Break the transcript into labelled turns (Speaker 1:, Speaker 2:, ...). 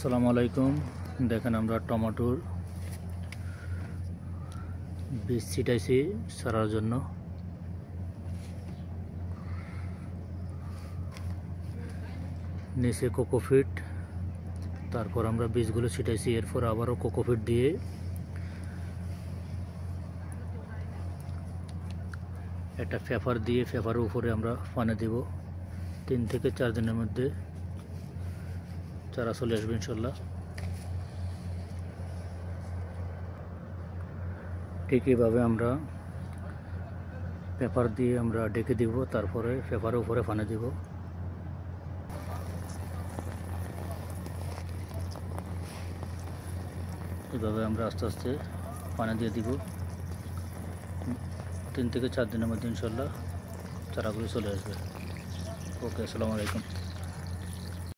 Speaker 1: আসসালামু আলাইকুম। দেখেন আমরা টমেটোর বীজ ছিটাইছি সারার জন্য। নিচে কোকোপিট, তারপর আমরা বীজগুলো ছিটাইছি। এরপর আবারও কোকোপিট দিয়ে একটা পেপার দিয়ে পেপারের উপরে আমরা পানি দেব। 3 থেকে 4 দিনের মধ্যে চারা চলে আসবে ইনশাল্লাহ। ঠিক এইভাবে আমরা পেপার দিয়ে আমরা ডেকে দিব, তারপরে পেপারের উপরে পানি দিব। এভাবে আমরা আস্তে আস্তে পানি দিয়ে দিব। 3 থেকে 4 দিনের মধ্যে ইনশাল্লাহ চারাগুলো চলে আসবে। ওকে, আসসালামু আলাইকুম।